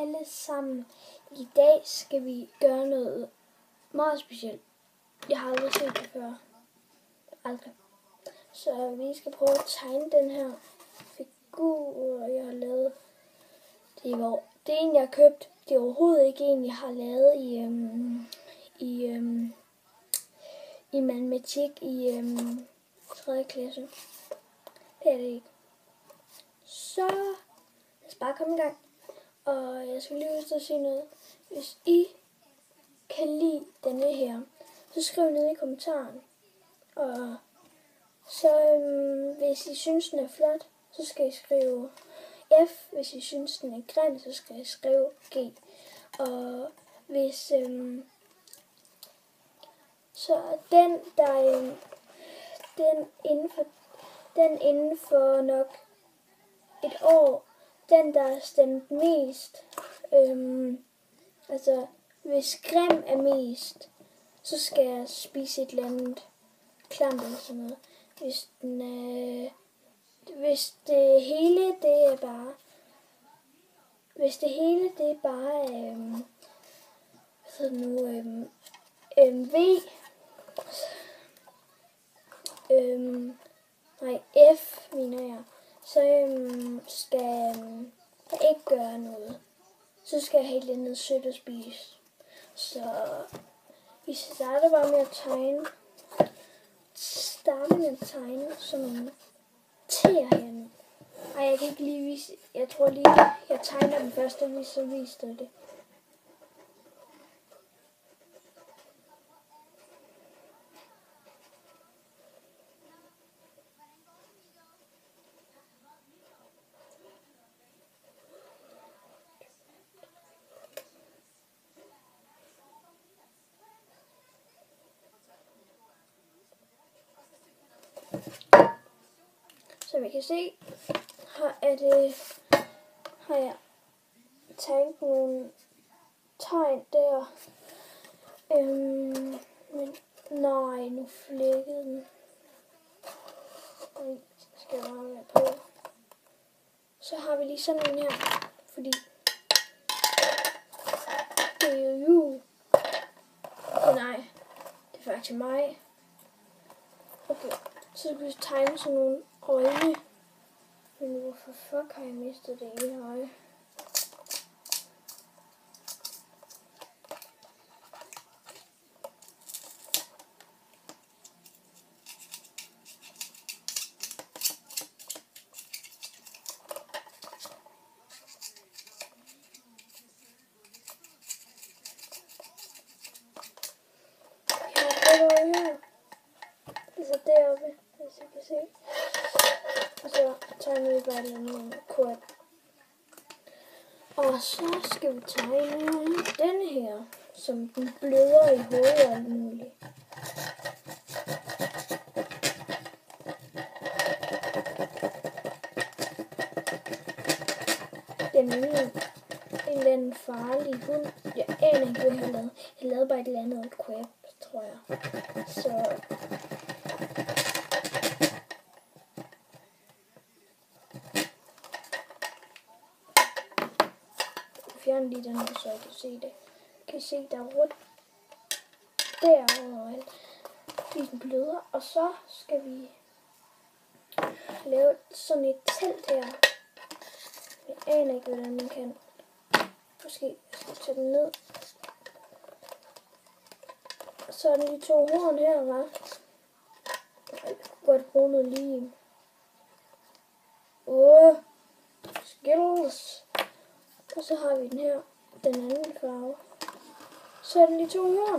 alle sammen. I dag skal vi gøre noget meget specielt. Jeg har aldrig set det før. Aldrig. Så vi skal prøve at tegne den her figur, jeg har lavet. Det er en, jeg har købt. Det er overhovedet ikke en, jeg har lavet i matematik i 3. klasse. Det er det ikke. Så lad os bare komme i gang. Og jeg skal lige huske at sige noget. Hvis I kan lide denne her, så skriv ned i kommentaren. Og så hvis I synes den er flot, så skal I skrive F. Hvis I synes den er grim, så skal I skrive G. Og hvis så den inden for nok et år, den der er stemt mest, altså hvis grim er mest, så skal jeg spise et eller andet klamt eller sådan noget. Hvis det hele det er bare V, F mener jeg, så skal jeg ikke gøre noget. Så skal jeg helt lidt ned sødt og spise. Så vi starter bare med at tegne. Sådan nogle T'er herinde. Ej, jeg kan ikke lige vise. Jeg tror lige, jeg tegner den første, og så viser det. Som I kan se, har jeg tegnet nogle tegn der. Men nej, nu flækkede den. Den skal jeg bare være på. Så har vi lige sådan en her, fordi det er jo jul. Nej, det er faktisk mig. Okay, så skal vi tegne sådan nogle øjne. Men hvorfor fuck har jeg mistet det ene øje? Altså deroppe, hvis I kan se. Og så tegner vi bare den kort. Og så skal vi tegne denne her, som den bløder i hovedet og alt muligt. Den er en eller anden farlig hund. Jeg aner ikke, hvad jeg har lavet. Jeg lavede bare et eller andet crab, tror jeg. Så fjern lige den her, så jeg kan se det. Jeg kan se, der er rødt derovre, fordi den bløder. Og så skal vi lave sådan et telt her. Jeg aner ikke, hvordan man kan. Måske skal jeg tage den ned. Og så er der de 2 horn her, hva'? Jeg kunne godt bruge noget lim. Skills. Og så har vi den her, den anden farve. Så er den de 2 horn.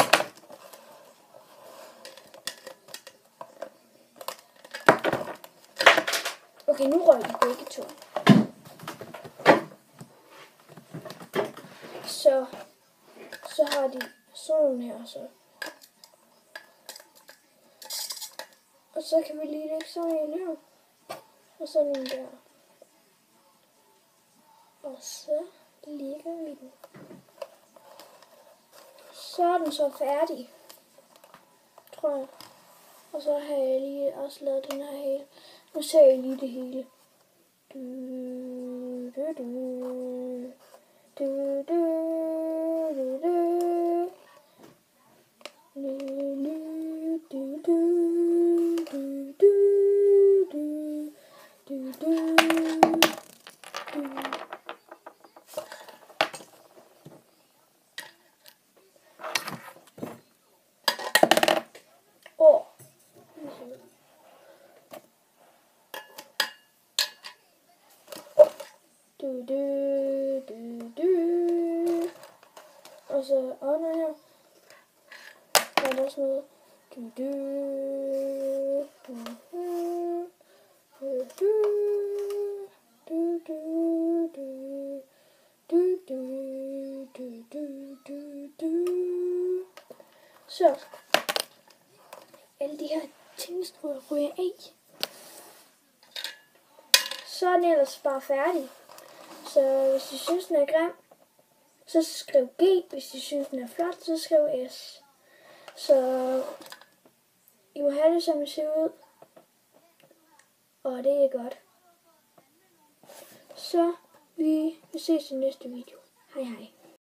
Okay, nu røg de begge 2. Så har de sådan her så. Og så kan vi lige lægge sådan en her. Og sådan en der. Og så lægger vi den. Så er den så færdig, tror jeg. Og så har jeg lige også lavet den her hele. Nu ser jeg lige det hele. og så under her. Og der er sådan noget. Så alle de her ting ryger af. Så er den ellers bare færdig. Så hvis I synes den er grim, så skriv G. Hvis I synes den er flot, så skriv S. Så I må have det, som I ser ud. Og det er godt. Så vi ses i næste video. Hej hej.